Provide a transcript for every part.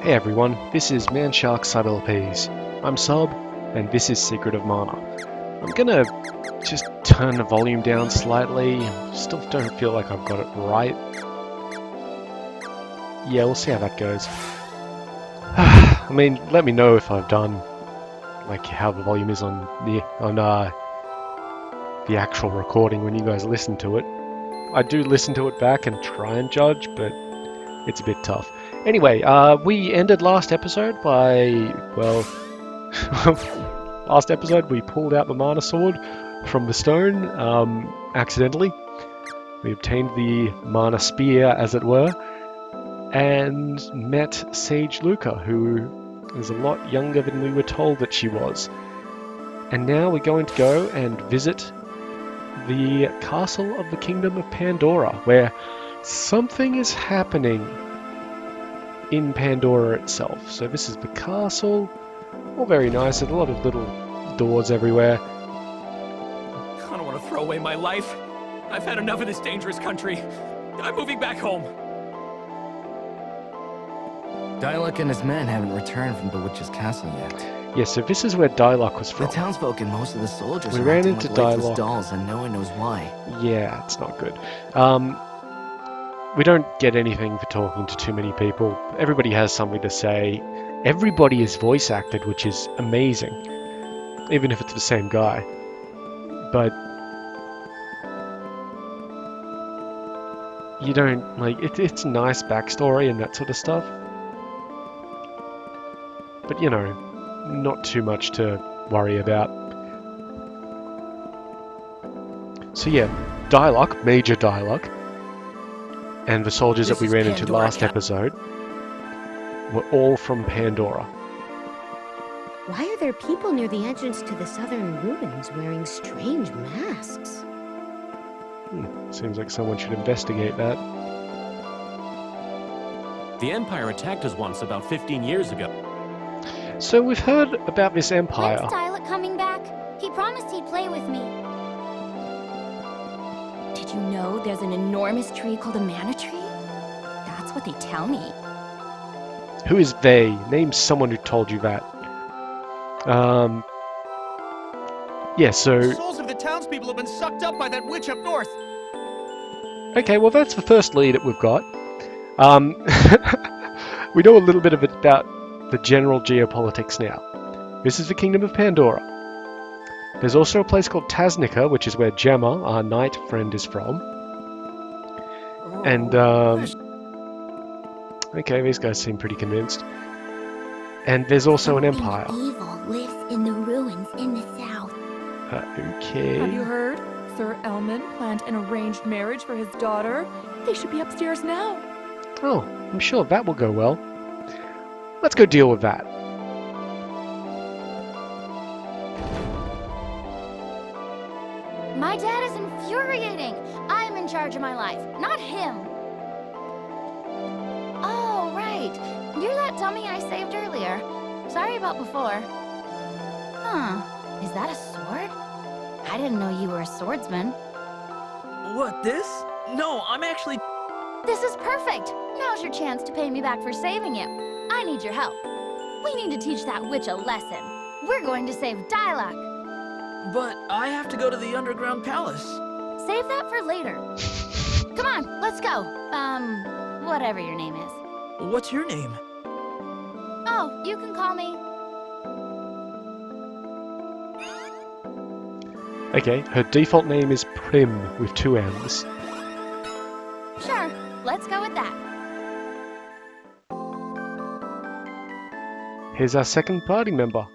Hey everyone, this is Manshark CyberLPs. I'm Sub, and this is Secret of Mana. I'm gonna just turn the volume down slightly. Still don't feel like I've got it right. Yeah, we'll see how that goes. I mean, let me know if I've done like how the volume is on the actual recording when you guys listen to it. I do listen to it back and try and judge, but it's a bit tough. Anyway, we ended last episode by, well, last episode we pulled out the Mana Sword from the stone, accidentally. We obtained the Mana Spear, as it were, and met Sage Luca, who is a lot younger than we were told that she was. And now we're going to go and visit the castle of the Kingdom of Pandora, where something is happening in Pandora itself. So this is the castle, all very nice. There's a lot of little doors everywhere. I don't want to throw away my life. I've had enough of this dangerous country. I'm moving back home. Dialog and his men haven't returned from the witch's castle yet. Yeah, so this is where Dialog was from. The townsfolk and most of the soldiers We are ran acting into like lifeless Dialog. dolls, and no one knows why. Yeah, it's not good. We don't get anything for talking to too many people. Everybody has something to say. Everybody is voice acted, which is amazing, even if it's the same guy. But you don't, like, it's nice backstory and that sort of stuff. But, you know, not too much to worry about. So yeah, Dialog, major Dialog, and the soldiers that we ran into last episode were all from Pandora. Why are there people near the entrance to the southern ruins wearing strange masks? Seems like someone should investigate that. The Empire attacked us once about 15 years ago. So we've heard about this empire. When's Tyler coming back? He promised he'd play with me. Did you know there's an enormous tree called a mana tree? That's what they tell me. Who is they? Name someone who told you that. Yeah, so... The souls of the townspeople have been sucked up by that witch up north. Okay, well that's the first lead that we've got. We know a little bit about the general geopolitics now. This is the Kingdom of Pandora. There's also a place called Taznica, which is where Gemma, our knight friend, is from. And, okay, these guys seem pretty convinced. And there's also an empire. Evil lives in the ruins in the south. Okay. Have you heard? Sir Elman planned an arranged marriage for his daughter. They should be upstairs now. Oh, I'm sure that will go well. Let's go deal with that. My dad is infuriating. I'm in charge of my life, not him. Oh, right. You're that dummy I saved earlier. Sorry about before. Huh. Is that a sword? I didn't know you were a swordsman. What, this? No, I'm actually... This is perfect. Now's your chance to pay me back for saving you. I need your help. We need to teach that witch a lesson. We're going to save Dialog. But I have to go to the underground palace. Save that for later. Come on, let's go. Whatever your name is. What's your name? Oh, you can call me... Okay, her default name is Prim with 2 M's. Sure, let's go with that. Here's our second party member.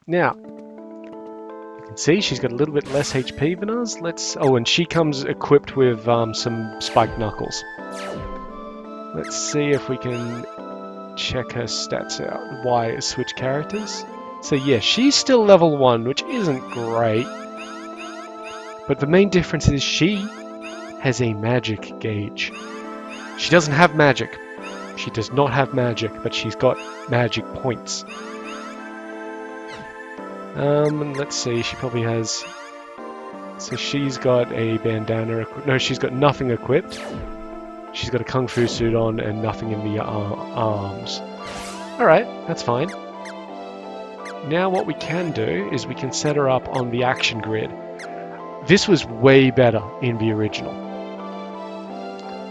Now, you can see she's got a little bit less HP than us. Oh, and she comes equipped with some spiked knuckles. Let's see if we can check her stats out. Why switch characters? So yeah, she's still level 1, which isn't great. But the main difference is she has a magic gauge. She doesn't have magic. She does not have magic, but she's got magic points. And let's see, she probably has... So she's got a bandana... No, she's got nothing equipped. She's got a kung fu suit on and nothing in the arms. Alright, that's fine. Now what we can do is we can set her up on the action grid. This was way better in the original.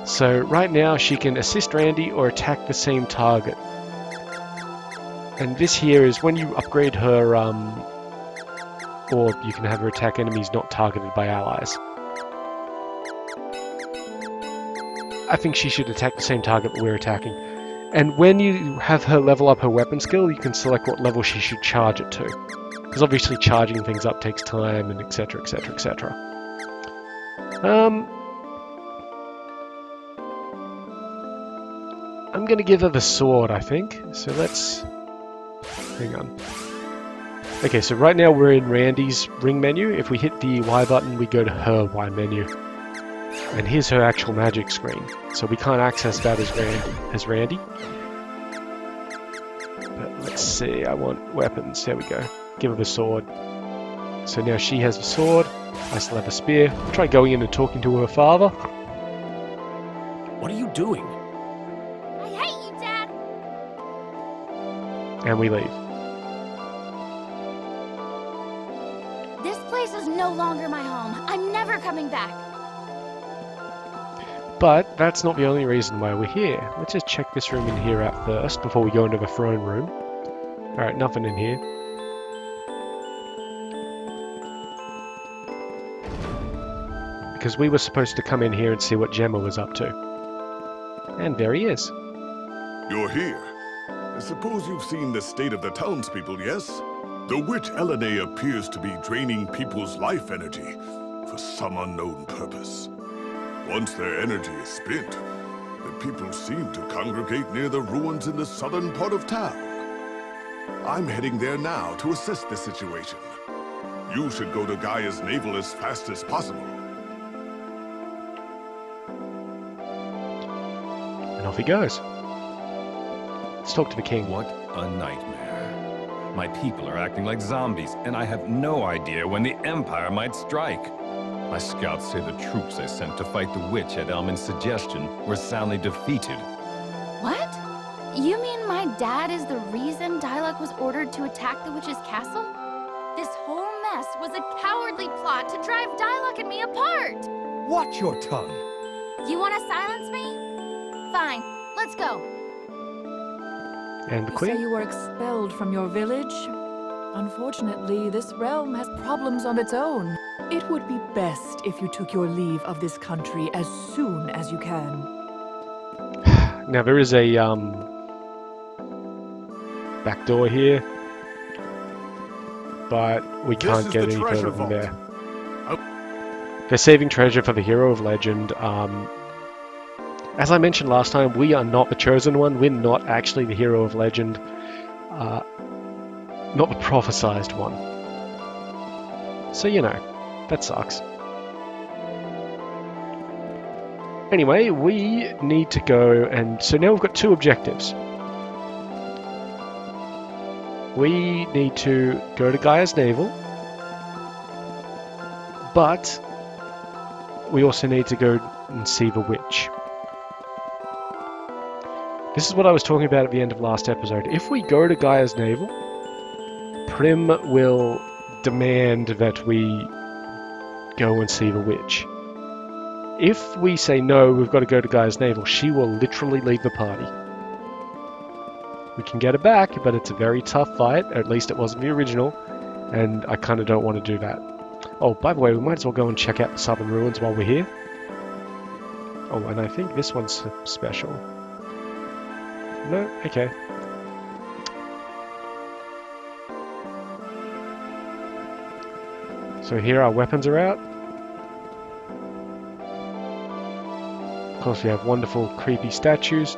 So right now she can assist Randy or attack the same target. And this here is when you upgrade her, or you can have her attack enemies not targeted by allies. I think she should attack the same target that we're attacking. And when you have her level up her weapon skill, you can select what level she should charge it to. Because obviously charging things up takes time, and etc, etc, etc. I'm going to give her the sword, I think. So let's... hang on. Okay, so right now we're in Randy's ring menu. If we hit the Y button, we go to her Y menu. And here's her actual magic screen. So we can't access that as Randy. But let's see, I want weapons. There we go. Give her the sword. So now she has the sword. I still have a spear. I'll try going in and talking to her father. What are you doing? I hate you, Dad! And we leave. This place is no longer my home. I'm never coming back. But that's not the only reason why we're here. Let's just check this room in here out first before we go into the throne room. Alright, nothing in here. Because we were supposed to come in here and see what Gemma was up to. And there he is. You're here. I suppose you've seen the state of the townspeople, yes? The witch Elene appears to be draining people's life energy for some unknown purpose. Once their energy is spent, the people seem to congregate near the ruins in the southern part of town. I'm heading there now to assess the situation. You should go to Gaia's navel as fast as possible. And off he goes. Let's talk to the king. What a nightmare. My people are acting like zombies, and I have no idea when the Empire might strike. My scouts say the troops I sent to fight the witch at Elman's suggestion were soundly defeated. What? You mean my dad is the reason Dialog was ordered to attack the witch's castle? This whole mess was a cowardly plot to drive Dialog and me apart! Watch your tongue. You want to silence me? Fine, let's go. And the You say queen? you were expelled from your village? Unfortunately, this realm has problems of its own. It would be best if you took your leave of this country as soon as you can. Now there is a back door here, but we can't get any further than there. They're saving treasure for the hero of legend. As I mentioned last time, we are not the chosen one. We're not actually the hero of legend. Not the prophesized one. So, you know, that sucks. Anyway, we need to go and... So now we've got two objectives. We need to go to Gaia's navel. But we also need to go and see the witch. This is what I was talking about at the end of last episode. If we go to Gaia's navel, Prim will demand that we go and see the witch. If we say no, we've got to go to Gaia's navel, she will literally leave the party. We can get her back, but it's a very tough fight. At least it wasn't the original, and I kind of don't want to do that. Oh, by the way, we might as well go and check out the southern ruins while we're here. Oh, and I think this one's special. No? Okay. So here our weapons are out. Of course we have wonderful creepy statues.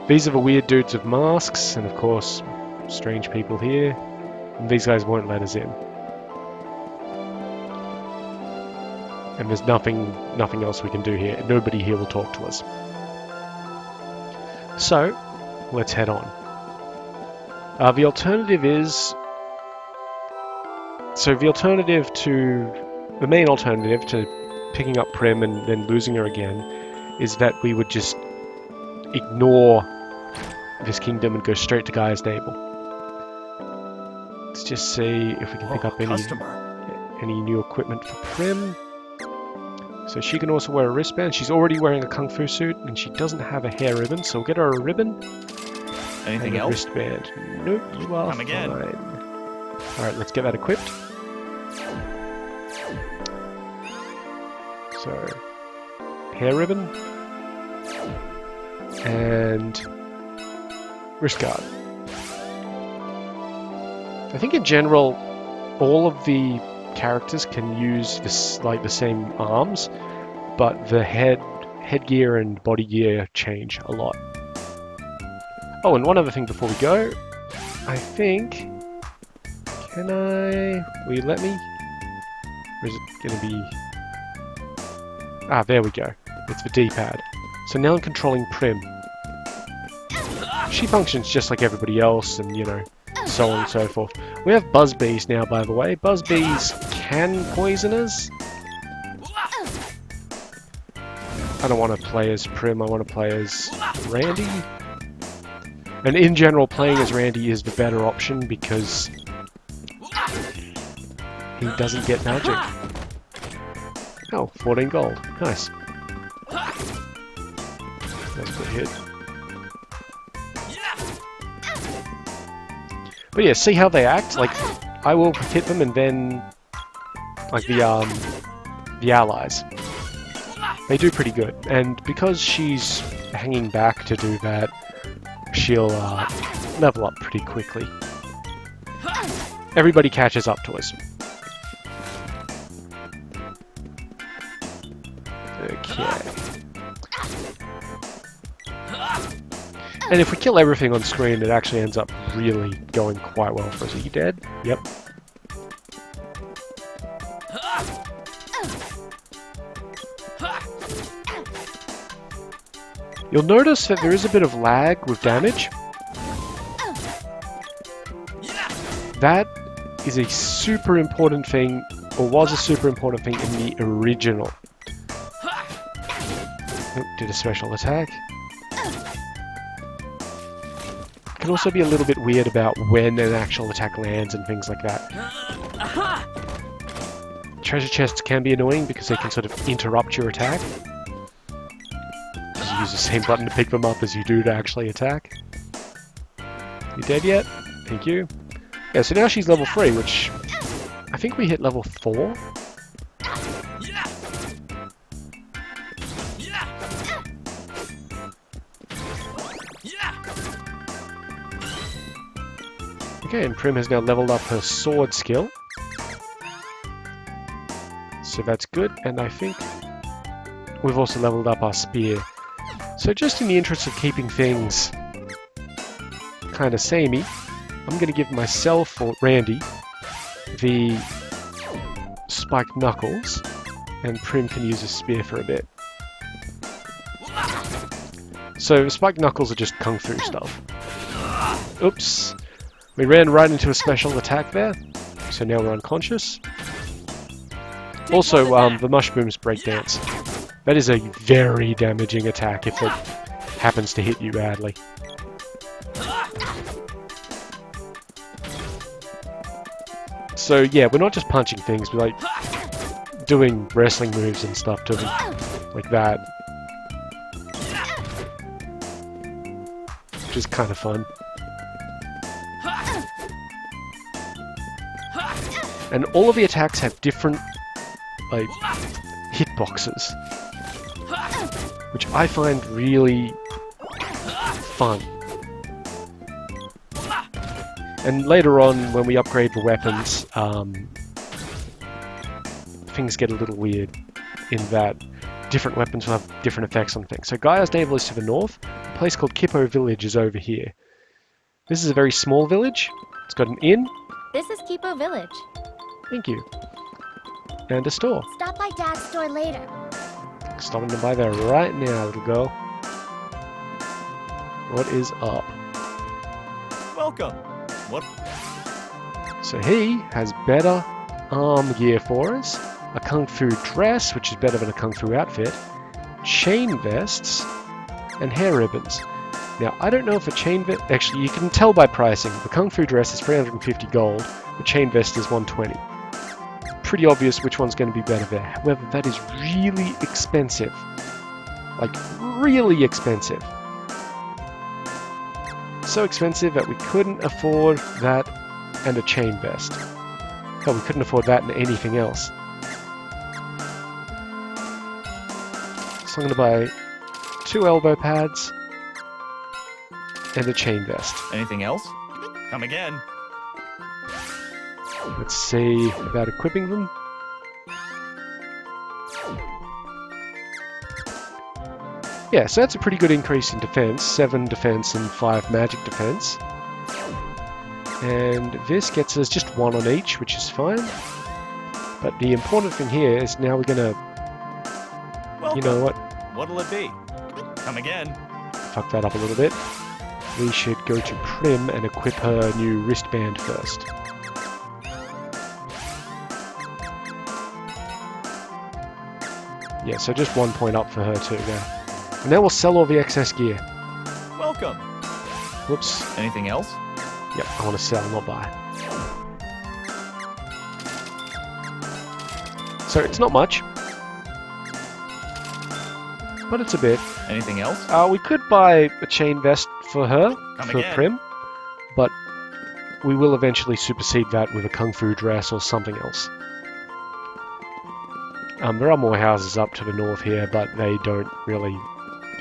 These are the weird dudes with masks, and of course strange people here. And these guys won't let us in. And there's nothing else we can do here. Nobody here will talk to us. So, let's head on. The alternative is... So the main alternative to picking up Prim and then losing her again is that we would just ignore this kingdom and go straight to Gaia's Navel. Let's just see if we can pick up any new equipment for Prim. So she can also wear a wristband. She's already wearing a kung fu suit, and she doesn't have a hair ribbon, so we'll get her a ribbon. Anything and a else? wristband. Nope, you are Come again. fine. Alright, let's get that equipped. So, hair ribbon. And wrist guard. I think in general, all of the characters can use this, like the same arms, but the headgear and body gear change a lot. Oh, and one other thing before we go, I think, will you let me? Or is it gonna be, there we go, it's the D-pad. So now I'm controlling Prim. She functions just like everybody else, and you know, so on and so forth. We have buzz bees now, by the way. Buzz bees can poison us. I don't want to play as Prim, I want to play as Randy. And in general, playing as Randy is the better option because he doesn't get magic. Oh, 14 gold. Nice. That's a good hit. But yeah, see how they act? Like, I will hit them and then, like the allies. They do pretty good. And because she's hanging back to do that, she'll level up pretty quickly. Everybody catches up to us. Okay. And if we kill everything on screen, it actually ends up really going quite well for us. Are you dead? Yep. You'll notice that there is a bit of lag with damage. That is a super important thing, or was a super important thing in the original. Oh, did a special attack. Can also be a little bit weird about when an actual attack lands and things like that. Treasure chests can be annoying because they can sort of interrupt your attack. You use the same button to pick them up as you do to actually attack. You dead yet? Thank you. Yeah, so now she's level 3, which I think we hit level 4. Okay, and Prim has now leveled up her sword skill. So that's good, and I think we've also leveled up our spear. So just in the interest of keeping things kind of samey, I'm going to give myself, or Randy, the spiked knuckles, and Prim can use a spear for a bit. So spiked knuckles are just kung fu stuff. Oops. We ran right into a special attack there, so now we're unconscious. Also, the mushrooms breakdance. That is a very damaging attack if it happens to hit you badly. So yeah, we're not just punching things, we're like doing wrestling moves and stuff to them, like that. Which is kind of fun. And all of the attacks have different, like, hitboxes, which I find really fun. And later on, when we upgrade the weapons, things get a little weird in that different weapons will have different effects on things. So Gaia's Navel is to the north. A place called Kippo Village is over here. This is a very small village. It's got an inn. This is Kipo Village. Thank you. And a store. Stop by Dad's store later. Stopping to buy there right now, little girl. What is up? Welcome. What? So he has better arm gear for us, a kung fu dress, which is better than a kung fu outfit, chain vests, and hair ribbons. Now, I don't know if a chain vest... Actually, you can tell by pricing. The Kung Fu dress is 350 gold. The chain vest is 120. Pretty obvious which one's going to be better there. However, that is really expensive. Like, really expensive. So expensive that we couldn't afford that and a chain vest. Hell, we couldn't afford that and anything else. So I'm going to buy 2 elbow pads and a chain vest. Anything else? Come again. Let's see about equipping them. Yeah, so that's a pretty good increase in defense. 7 defense and 5 magic defense. And this gets us just 1 on each, which is fine. But the important thing here is now we're gonna... Welcome. You know what? What'll it be? Come again. Fuck that up a little bit. We should go to Prim and equip her new wristband first. Yeah, so just 1 point up for her too, yeah. And then we'll sell all the excess gear. Welcome. Whoops. Anything else? Yep, I want to sell, not buy. So it's not much. But it's a bit. Anything else? We could buy a chain vest for her, Come for again. Prim. But we will eventually supersede that with a Kung Fu dress or something else. There are more houses up to the north here, but they don't really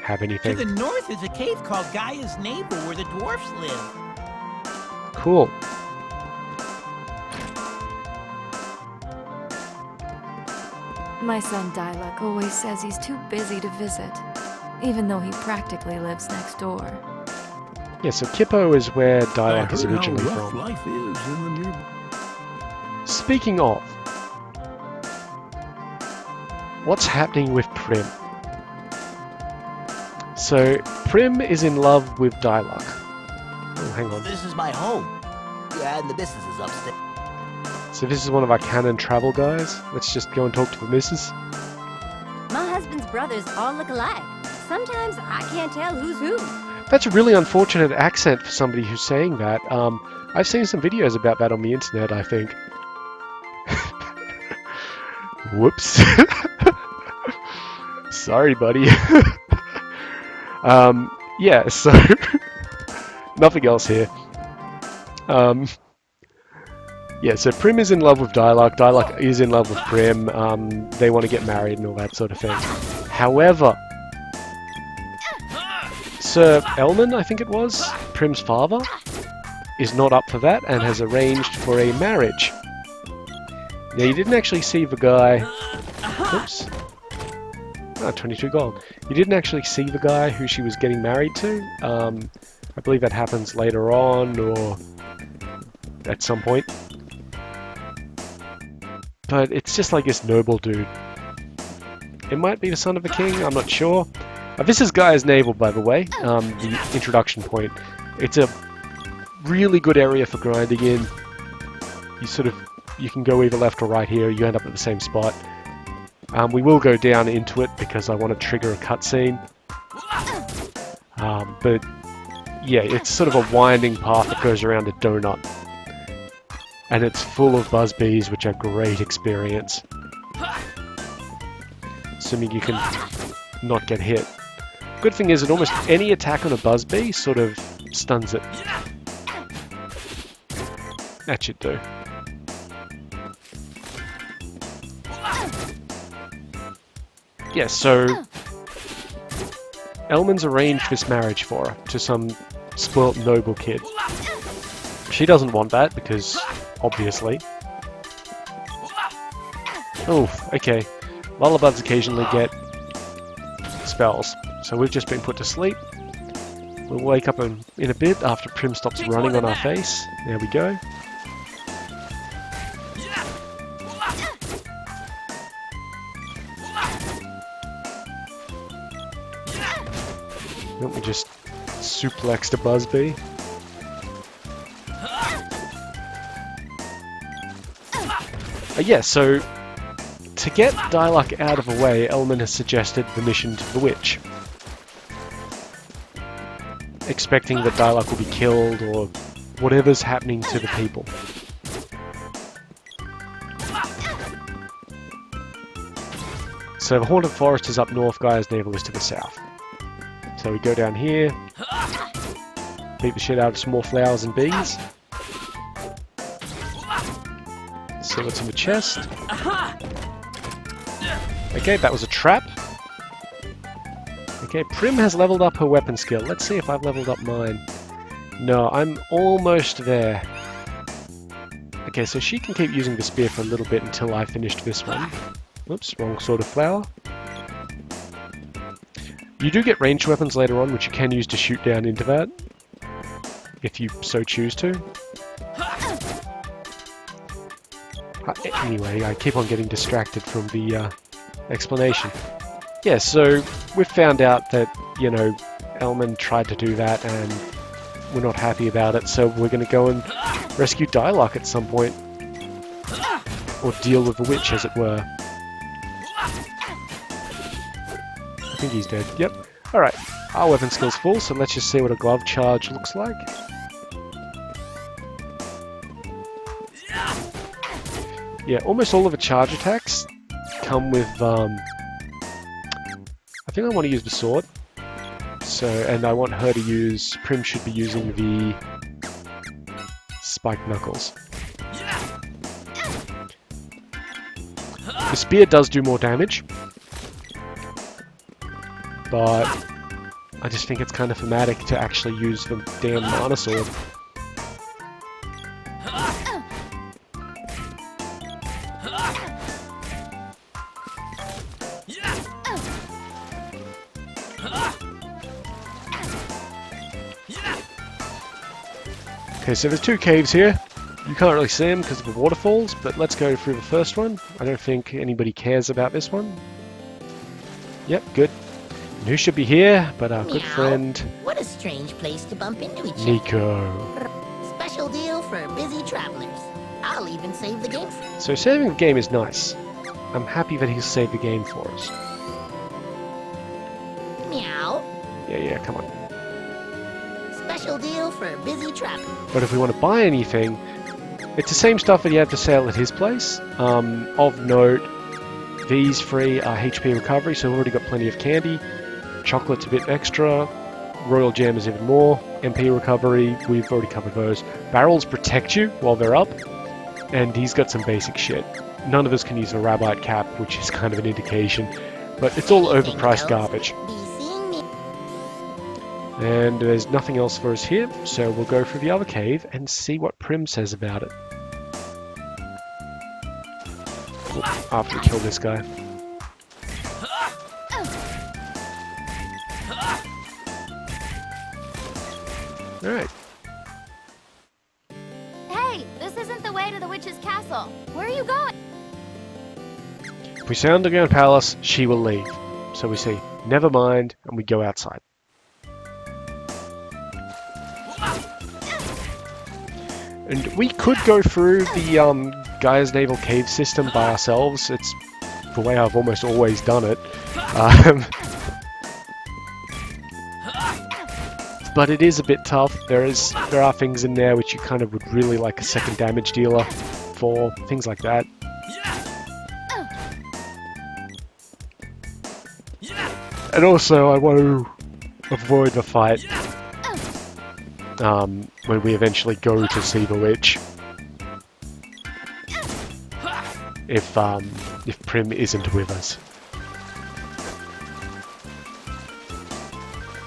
have anything. To the north is a cave called Gaia's Navel where the dwarfs live. Cool. My son Diluc always says he's too busy to visit, even though he practically lives next door. Yeah, so Kippo is where Diluc is originally from. Life is in the near... Speaking of, what's happening with Prim? So, Prim is in love with Diluc. Oh, hang on. This is my home. Yeah, and the missus is upstairs. So this is one of our canon travel guys. Let's just go and talk to the missus. My husband's brothers all look alike. Sometimes I can't tell who's who. That's a really unfortunate accent for somebody who's saying that. I've seen some videos about that on the internet, I think. Whoops. Sorry, buddy. Yeah, so... nothing else here. Yeah, so Prim is in love with Diluc. Diluc is in love with Prim. They want to get married and all that sort of thing. However, Sir Elman, I think it was, Prim's father, is not up for that and has arranged for a marriage. Now, you didn't actually see the guy... Oops. Ah, 22 gold. You didn't actually see the guy who she was getting married to. I believe that happens later on, or at some point. But it's just like this noble dude. It might be the son of a king, I'm not sure. This is Gaia's Navel, by the way, the introduction point. It's a really good area for grinding in. You can go either left or right here, you end up at the same spot. We will go down into it because I want to trigger a cutscene. But yeah, it's sort of a winding path that goes around a donut. And it's full of buzz bees, which are great experience. Assuming you can not get hit. Good thing is that almost any attack on a buzz bee sort of stuns it. That should do. Yeah, so Elman's arranged this marriage for her to some spoilt noble kid. She doesn't want that because, obviously. Oh, okay. Lullabuds occasionally get spells, so we've just been put to sleep. We'll wake up in a bit after Prim stops running on our face. There we go. Let me just suplex the Buzzbee. Yeah, so to get Diluc out of the way, Elman has suggested the mission to the witch. expecting that Dialogue will be killed or whatever's happening to the people. So the Haunted Forest is up north, Gaia's Navel is to the south. So we go down here, beat the shit out of some more flowers and bees. See what's in the chest. Okay, that was a trap. Okay, Prim has leveled up her weapon skill. Let's see if I've leveled up mine. No, I'm almost there. Okay, so she can keep using the spear for a little bit until I finished this one. Oops, wrong sort of flower. You do get ranged weapons later on, which you can use to shoot down into that, if you so choose to. Anyway, I keep on getting distracted from the explanation. Yeah, so we've found out that, you know, Elman tried to do that and we're not happy about it, so we're going to go and rescue Dialogue at some point. Or deal with the witch, as it were. I think he's dead. Yep. Alright, our weapon skill's full, so let's just see what a glove charge looks like. Yeah, almost all of the charge attacks come with, I think I want to use the sword. So, and I want her to use, Prim should be using the spiked knuckles. The spear does do more damage, but I just think it's kind of thematic to actually use the damn mana sword. Okay, so there's two caves here. You can't really see them because of the waterfalls, but let's go through the first one. I don't think anybody cares about this one. Yep, good. And who should be here but our good friend... What a strange place to bump into each other. Nico. Special deal for busy travelers. I'll even save the game. So saving the game is nice. I'm happy that he's saved the game for us. Meow. Yeah, come on. Special deal for busy travelers. But if we want to buy anything, it's the same stuff that you have to sell at his place. Of note, V's free HP recovery, so we've already got plenty of candy. Chocolate's a bit extra. Royal Jam is even more. MP recovery, we've already covered those. Barrels protect you while they're up. And he's got some basic shit. None of us can use a Rabite cap, which is kind of an indication. But it's all overpriced garbage. And there's nothing else for us here, so we'll go through the other cave and see what Prim says about it. After we kill this guy. Alright. Hey, this isn't the way to the witch's castle. Where are you going? If we sound the Underground Palace, she will leave. So we say, never mind, and we go outside. And we could go through the Gaia's Navel cave system by ourselves. It's the way I've almost always done it. But it is a bit tough. There are things in there which you kind of would really like a second damage dealer for, things like that. And also I want to avoid the fight when we eventually go to see the witch. If Prim isn't with us.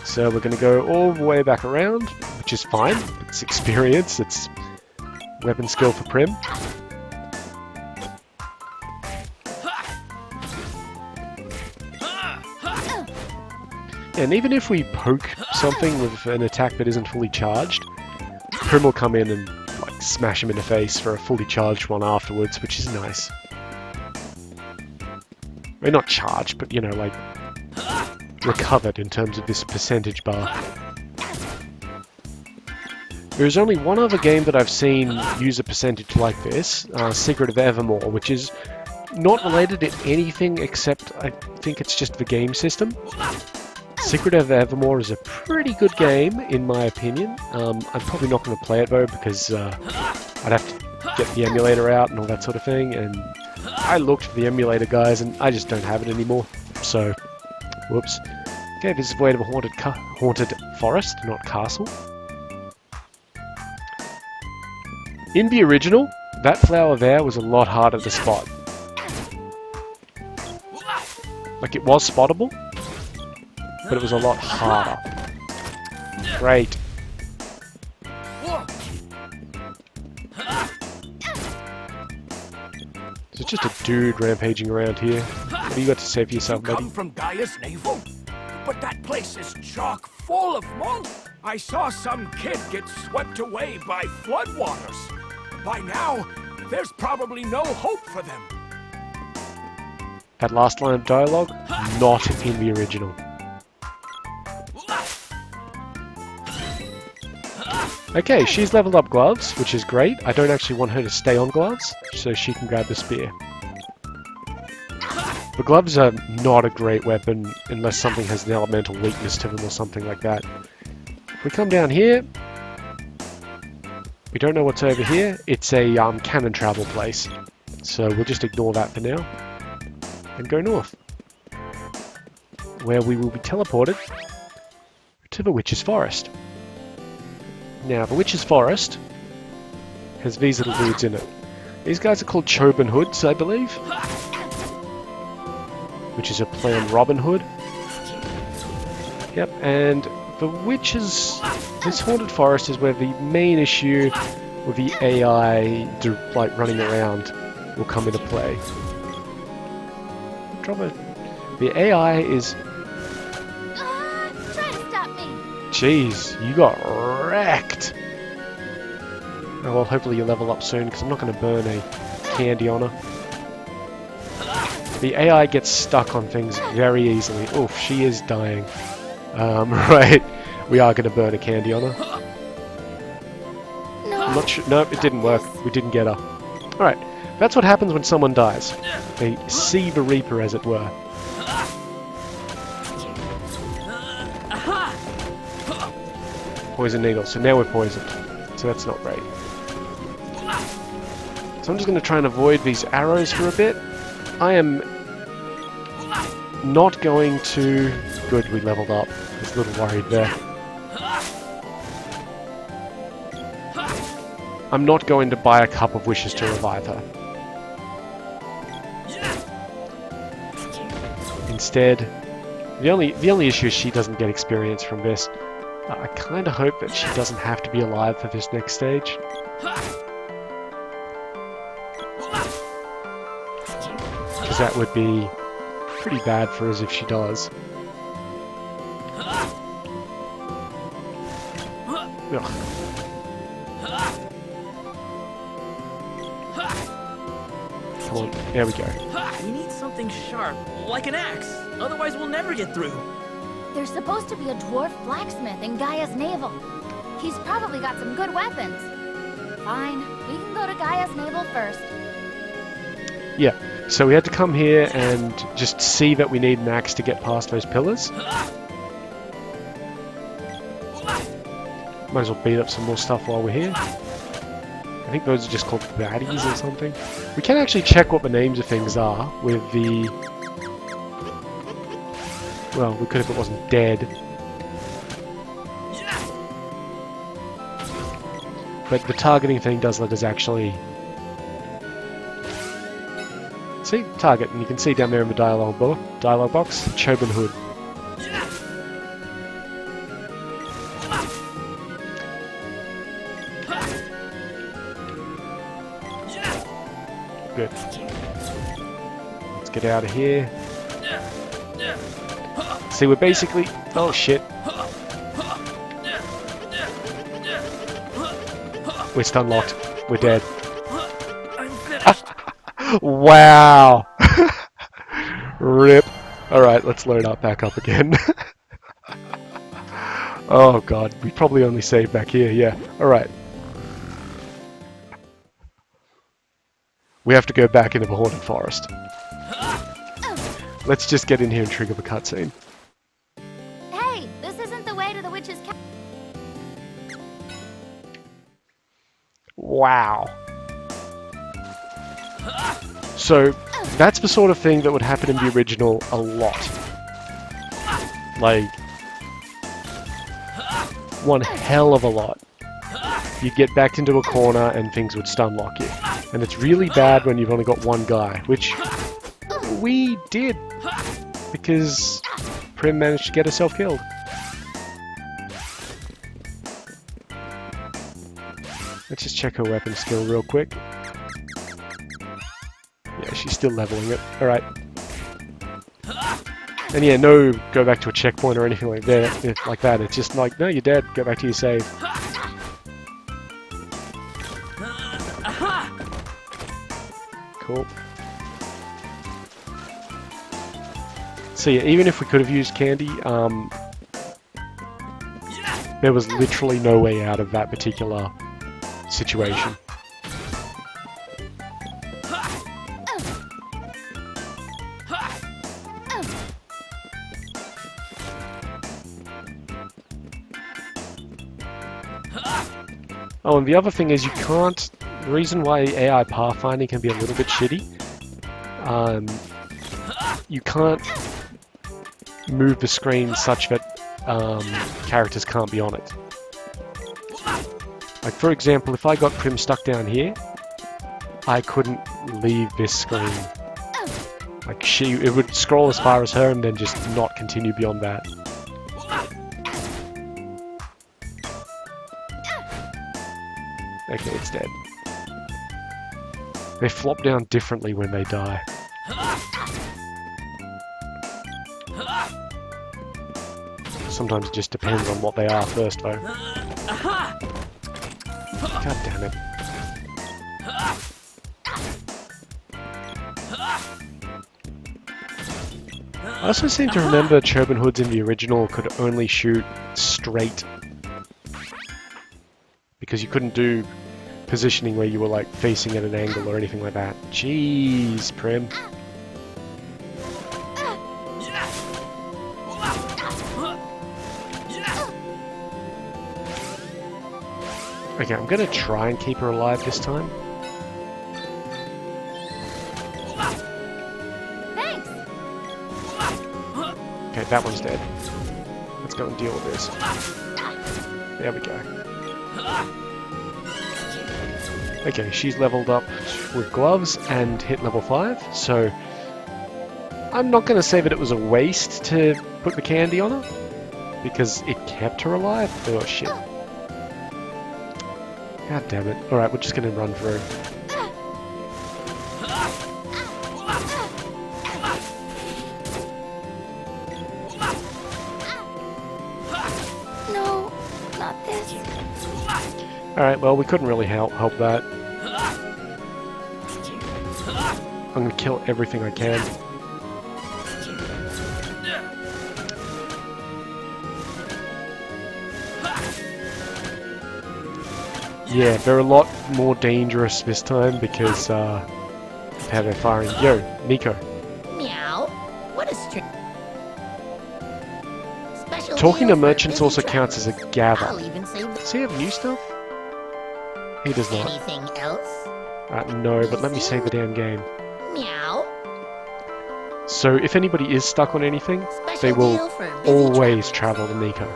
So we're going to go all the way back around, which is fine. It's experience, it's weapon skill for Prim. And even if we poke something with an attack that isn't fully charged, Prim will come in and like smash him in the face for a fully charged one afterwards, which is nice. Well, not charged, but you know, like recovered in terms of this percentage bar. There's only one other game that I've seen use a percentage like this, Secret of Evermore, which is not related to anything except I think it's just the game system. Secret of Evermore is a pretty good game, in my opinion. I'm probably not going to play it though, because I'd have to get the emulator out and all that sort of thing, and I looked for the emulator, guys, and I just don't have it anymore. So, whoops. Okay, this is way to a haunted forest, not castle. In the original, that flower there was a lot harder to spot. Like, it was spottable, but it was a lot harder. Great. So it's just a dude rampaging around here. What do you got to say for yourself, buddy? Come from Gaia's navel? But that place is chock full of monsters. I saw some kid get swept away by floodwaters. By now, there's probably no hope for them. That last line of dialogue, not in the original. Okay, she's leveled up gloves, which is great. I don't actually want her to stay on gloves, so she can grab the spear. The gloves are not a great weapon unless something has an elemental weakness to them or something like that. If we come down here, we don't know what's over here. It's a cannon travel place, so we'll just ignore that for now and go north, where we will be teleported to the Witch's Forest. Now, the Witch's Forest has these little dudes in it. These guys are called Choban Hoods, I believe, which is a play on Robin Hood. Yep, and the Witch's... This haunted forest is where the main issue with the AI, like, running around will come into play. Drop it. The AI is... Try to stop me. Jeez, you got wrecked. Oh well, hopefully you level up soon, because I'm not going to burn a candy on her. The AI gets stuck on things very easily. Oof, she is dying. Right, we are going to burn a candy on her. I'm not sure. Nope, it didn't work. We didn't get her. Alright, that's what happens when someone dies. They see the Reaper, as it were. Poison needle, so now we're poisoned. So that's not great. So I'm just going to try and avoid these arrows for a bit. I am not going to... Good, we leveled up. I was a little worried there. I'm not going to buy a cup of wishes to revive her. Instead, the only issue is she doesn't get experience from this. I kind of hope that she doesn't have to be alive for this next stage. Because that would be pretty bad for us if she does. Ugh. Come on, there we go. We need something sharp, like an axe. Otherwise we'll never get through. There's supposed to be a dwarf blacksmith in Gaia's navel. He's probably got some good weapons. Fine, we can go to Gaia's navel first. Yeah, so we had to come here and just see that we need an axe to get past those pillars. Might as well beat up some more stuff while we're here. I think those are just called baddies or something. We can actually check what the names of things are with the... Well, we could if it wasn't dead. But the targeting thing does let us actually... See? Target. And you can see down there in the dialogue box, Choban Hood. Good. Let's get out of here. See, we're basically... Oh, shit. We're stun locked. We're dead. Wow! Rip. Alright, let's load up back up again. Oh god, we probably only saved back here, yeah. Alright. We have to go back into the haunted forest. Let's just get in here and trigger the cutscene. Hey, Wow. So, that's the sort of thing that would happen in the original a lot. Like, one hell of a lot. You'd get backed into a corner and things would stun lock you. And it's really bad when you've only got one guy, which we did, because Prim managed to get herself killed. Let's just check her weapon skill real quick. Yeah, she's still leveling it. Alright. And yeah, no go back to a checkpoint or anything like that. It's just like, no, you're dead. Go back to your save. Cool. So yeah, even if we could have used candy, there was literally no way out of that particular situation. Oh, and the other thing is you can't... The reason why AI pathfinding can be a little bit shitty, you can't move the screen such that characters can't be on it. Like, for example, if I got Prim stuck down here, I couldn't leave this screen. Like, it would scroll as far as her and then just not continue beyond that. Okay, it's dead. They flop down differently when they die. Sometimes it just depends on what they are first, though. God damn it. I also seem to remember Turban Hoods in the original could only shoot straight. Because you couldn't do positioning where you were like facing at an angle or anything like that. Jeez, Prim. Okay, I'm gonna try and keep her alive this time. Thanks. Okay, that one's dead. Let's go and deal with this. There we go. Okay, she's leveled up with gloves and hit level 5, so I'm not going to say that it was a waste to put the candy on her, because it kept her alive. Oh shit. God damn it. Alright, we're just going to run through. No, not this. Alright, well, we couldn't really help that. I'm gonna kill everything I can. Yeah, they're a lot more dangerous this time because of how they're firing. Yo, Nico. Meow. What a string. Special Talking to deal for merchants busy also counts as a gather. I'll even save Does he have new stuff? He does not. anything else. No, but let me save the damn game. Meow. So if anybody is stuck on anything, Special they will deal for busy always travel to Nico.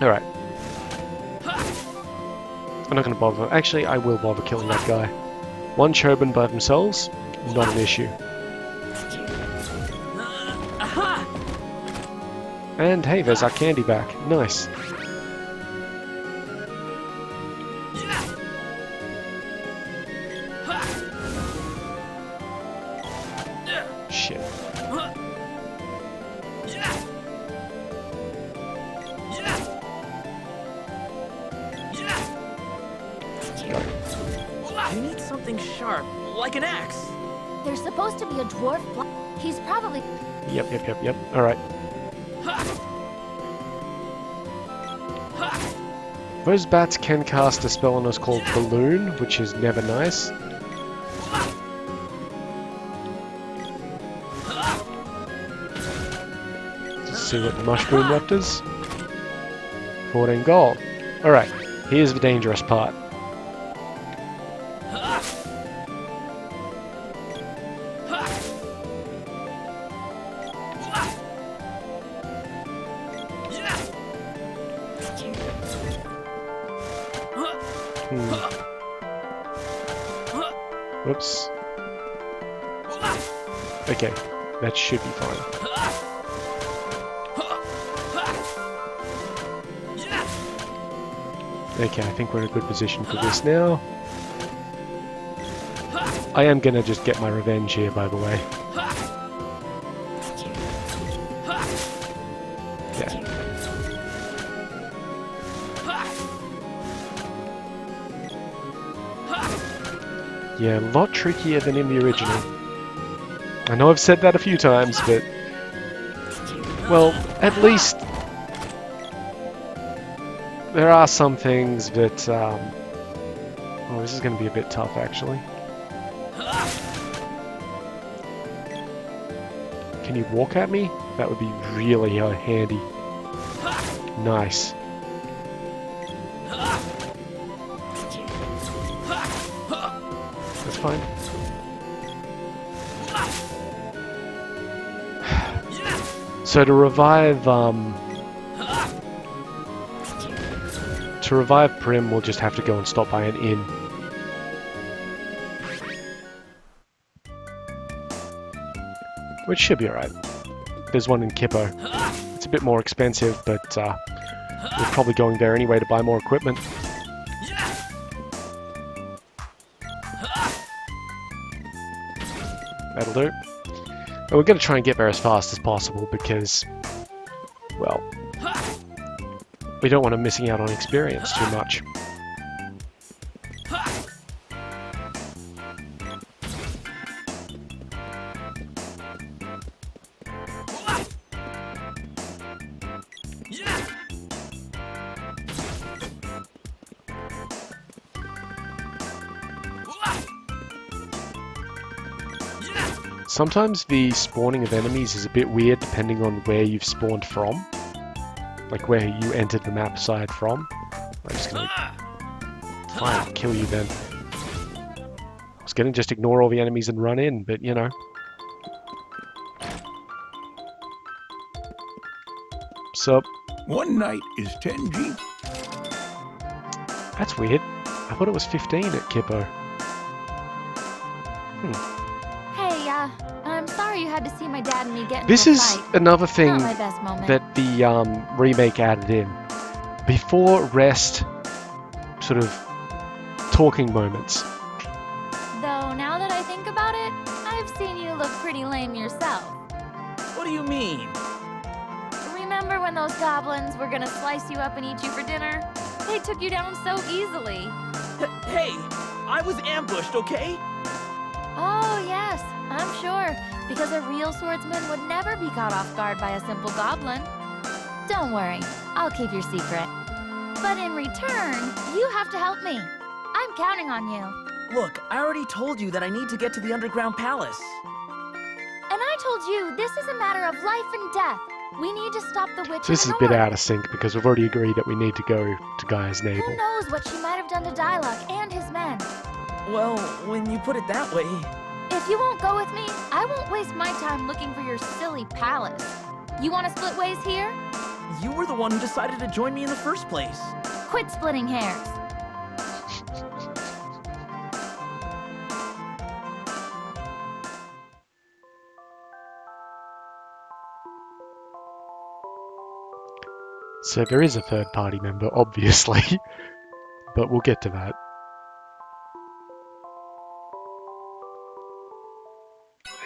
Alright. I'm not going to bother. Actually, I will bother killing that guy. One Choban by themselves, not an issue. And hey, there's our candy back. Nice. Shit. I need something sharp, like an axe. There's supposed to be a dwarf. He's probably. Yep. Alright. Those bats can cast a spell on us called Balloon, which is never nice. Let's see what the mushroom left is. 14 gold. Alright, here's the dangerous part. Whoops. Okay, that should be fine. Okay, I think we're in a good position for this now. I am gonna just get my revenge here, by the way. Yeah. Yeah, a lot trickier than in the original. I know I've said that a few times, but... well, at least... there are some things that... oh, this is going to be a bit tough, actually. Can you walk at me? That would be really handy. Nice. That's fine. So to revive Prim, we'll just have to go and stop by an inn. Which should be alright. There's one in Kippo. It's a bit more expensive, but we're probably going there anyway to buy more equipment. That'll do. And we're going to try and get there as fast as possible because, well, we don't want them missing out on experience too much. Sometimes the spawning of enemies is a bit weird depending on where you've spawned from. Like where you entered the map side from. I'm just gonna fine, kill you then. I was gonna just ignore all the enemies and run in, but you know. Sup? One night is 10G. That's weird. I thought it was 15 at Kippo. Hey, I'm sorry you had to see my dad and me get into This a is fight. another thing Not my best moment. that the remake added in. Before rest, sort of talking moments. Though now that I think about it, I've seen you look pretty lame yourself. What do you mean? Remember when those goblins were gonna slice you up and eat you for dinner? They took you down so easily. Hey, I was ambushed, okay? Oh, yes, I'm sure. Because a real swordsman would never be caught off guard by a simple goblin. Don't worry, I'll keep your secret. But in return, you have to help me. I'm counting on you. Look, I already told you that I need to get to the underground palace. And I told you this is a matter of life and death. We need to stop the witch. So this is a bit out of sync because we've already agreed that we need to go to Gaia's navel. Who knows what she might have done to Diluc and his men? Well, when you put it that way... If you won't go with me, I won't waste my time looking for your silly palace. You want to split ways here? You were the one who decided to join me in the first place. Quit splitting hairs. So there is a third party member, obviously, but we'll get to that.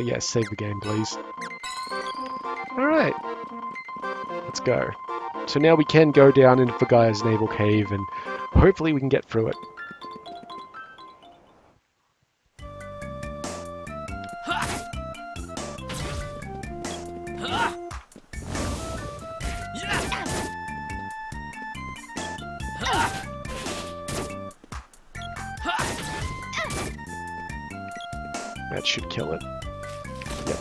Yes, save the game, please. Alright, let's go. So now we can go down into Gaia's naval cave and hopefully we can get through it. That should kill it. Yep.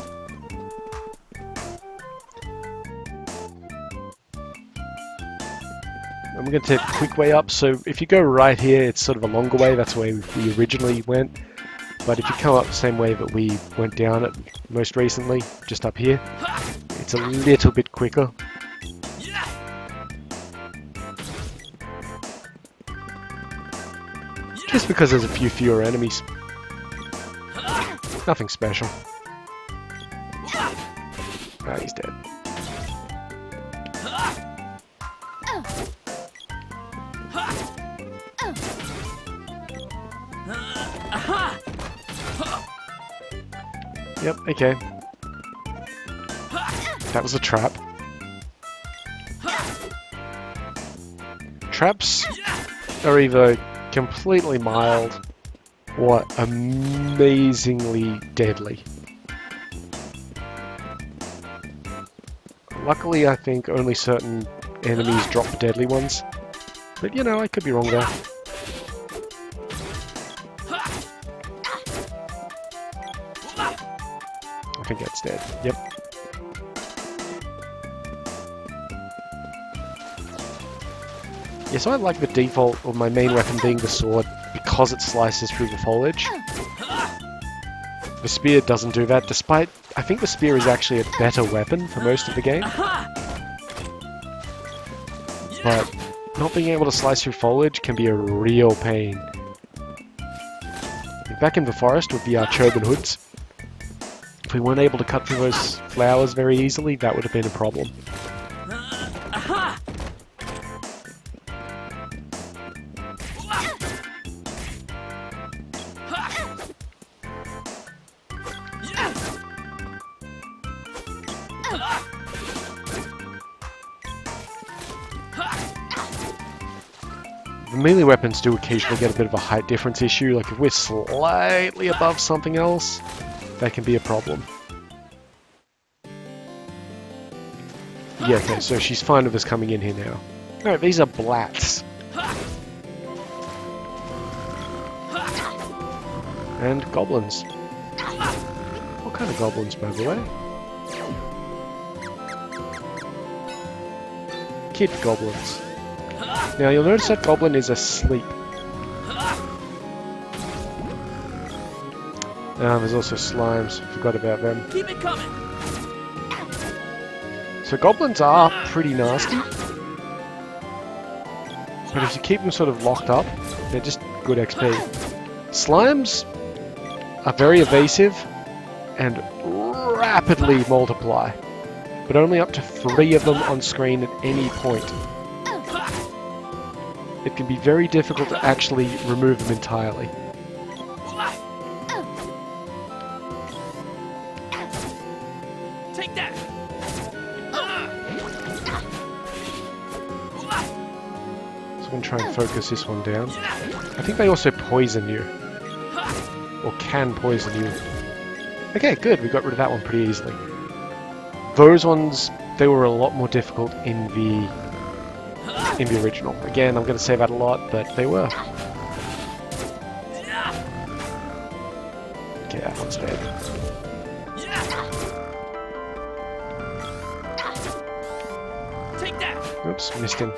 I'm going to take a quick way up. So if you go right here, it's sort of a longer way. That's the way we originally went. But if you come up the same way that we went down it most recently, just up here, it's a little bit quicker. Just because there's a few fewer enemies. Nothing special. Ah, he's dead. Yep, okay. That was a trap. Traps are either completely mild or amazingly deadly. Luckily, I think only certain enemies drop deadly ones. But you know, I could be wrong there. I think that's dead. Yep. Yeah, so I like the default of my main weapon being the sword because it slices through the foliage. The spear doesn't do that, despite I think the spear is actually a better weapon for most of the game. But not being able to slice through foliage can be a real pain. Back in the forest with the Choban hoods, if we weren't able to cut through those flowers very easily, that would have been a problem. The melee weapons do occasionally get a bit of a height difference issue, like if we're slightly above something else, that can be a problem. Yeah, okay, so she's fine with us coming in here now. Alright, these are blats. And goblins. What kind of goblins, by the way? Kid goblins. Now you'll notice that goblin is asleep. There's also slimes, forgot about them. Keep it coming. So goblins are pretty nasty. But if you keep them sort of locked up, they're just good XP. Slimes are very evasive and rapidly multiply. But only up to 3 of them on screen at any point. It can be very difficult to actually remove them entirely. Take that. So I'm going to try and focus this one down. I think they also poison you. Or can poison you. Okay, good. We got rid of that one pretty easily. Those ones, they were a lot more difficult in the original. Again, I'm going to say that a lot, but they were. Okay, that one's dead. Take that. Oops, missed him.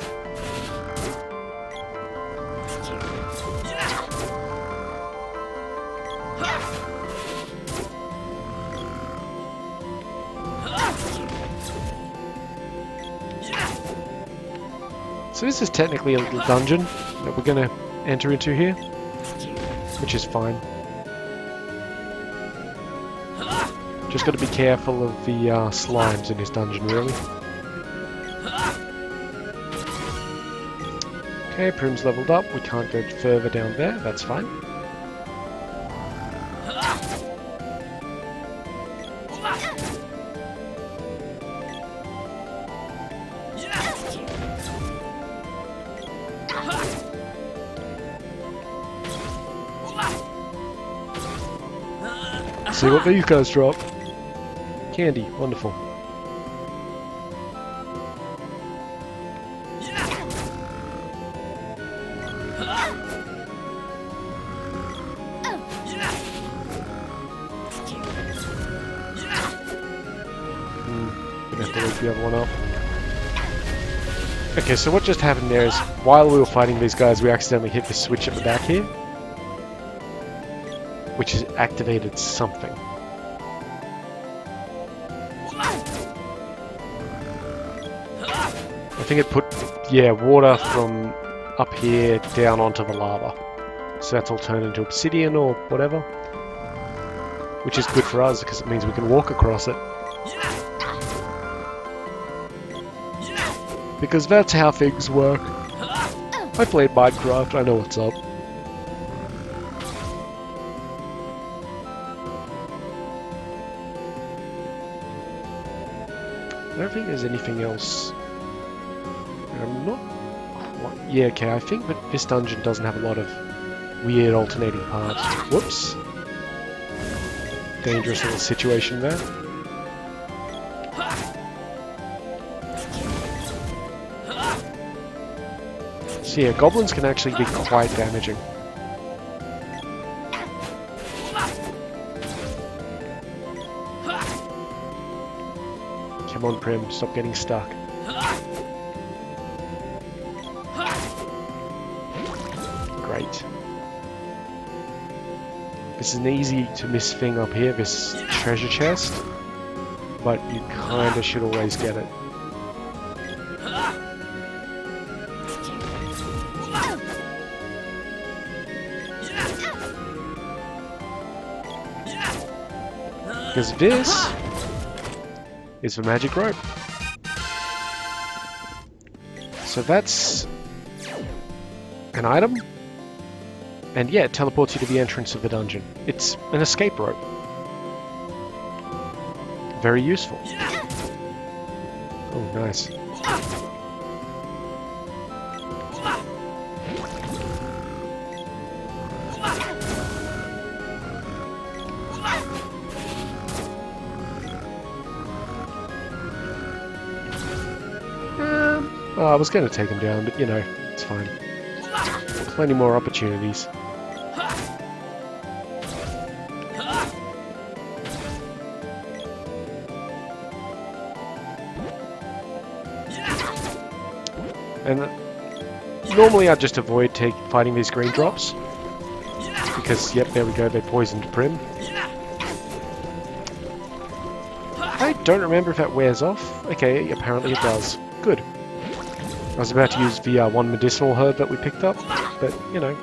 So this is technically a little dungeon that we're going to enter into here, which is fine. Just got to be careful of the slimes in this dungeon, really. Okay, Prim's leveled up. We can't go further down there. That's fine. See what these guys drop. Candy, wonderful. Gonna have to wake the other one up. Okay, so what just happened there is, while we were fighting these guys, we accidentally hit the switch at the back here, which has activated something. I think it put, yeah, water from up here down onto the lava. So that's all turned into obsidian or whatever. Which is good for us, because it means we can walk across it. Because that's how things work. I played Minecraft, I know what's up. I don't think there's anything else. I'm not quite... Yeah, okay, I think that this dungeon doesn't have a lot of weird alternating paths. Whoops. Dangerous little situation there. So yeah, goblins can actually be quite damaging. Come on, Prim, stop getting stuck. Great. This is an easy to miss thing up here, this treasure chest, but you kinda should always get it. Because this is the magic rope. So that's an item. And yeah, it teleports you to the entrance of the dungeon. It's an escape rope. Very useful. Oh, nice. I was going to take him down, but you know, it's fine. Plenty more opportunities. And normally I just avoid fighting these green drops. Because, yep, there we go, they poisoned Prim. I don't remember if that wears off. Okay, apparently it does. Good. I was about to use the one medicinal herb that we picked up, but, you know.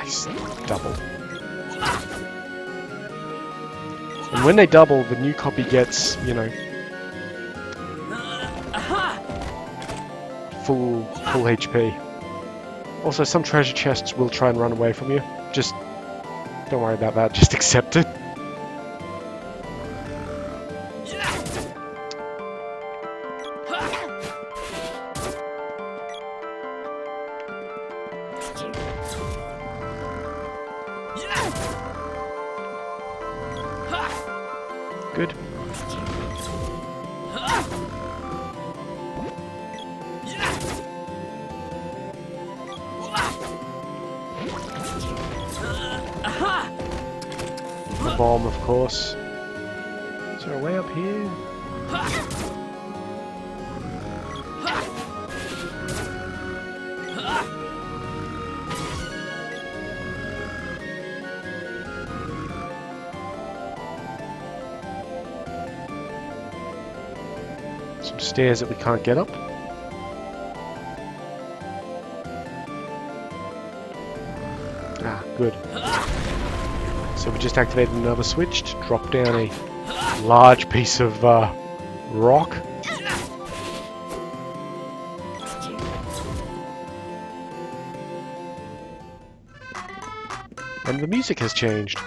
He's double. And when they double, the new copy gets, you know, full HP. Also, some treasure chests will try and run away from you. Just don't worry about that, just accept it. Good. The bomb, of course. Is there a way up here? Some stairs that we can't get up. Ah, good. So we just activated another switch to drop down a large piece of rock. And the music has changed.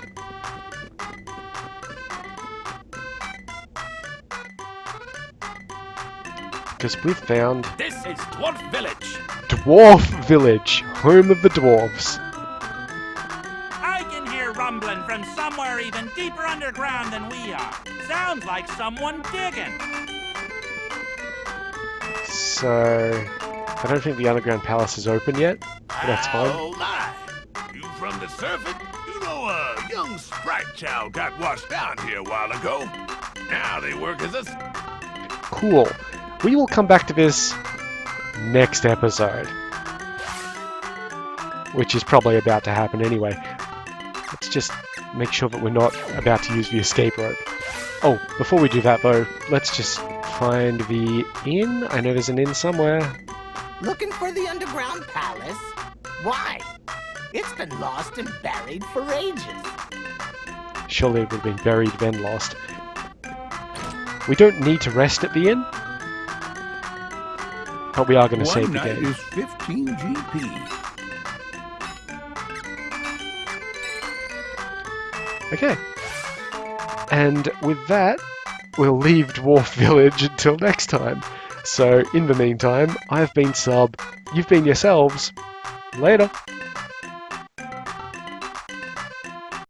Because we've found This is Dwarf Village. Dwarf Village, home of the dwarves. I can hear rumbling from somewhere even deeper underground than we are. Sounds like someone digging. So, I don't think the underground palace is open yet, but that's fine. Oh my! You from the surface? You know a young sprite child got washed down here a while ago. Now they work as a... Cool. We will come back to this next episode, which is probably about to happen anyway. Let's just make sure that we're not about to use the escape rope. Oh, before we do that though, let's just find the inn. I know there's an inn somewhere. Looking for the underground palace? Why? It's been lost and buried for ages. Surely it would have been buried then lost. We don't need to rest at the inn, but we are going to save the game. One night is 15 GP. Okay. And with that, we'll leave Dwarf Village until next time. So, in the meantime, I've been Sub, you've been yourselves. Later.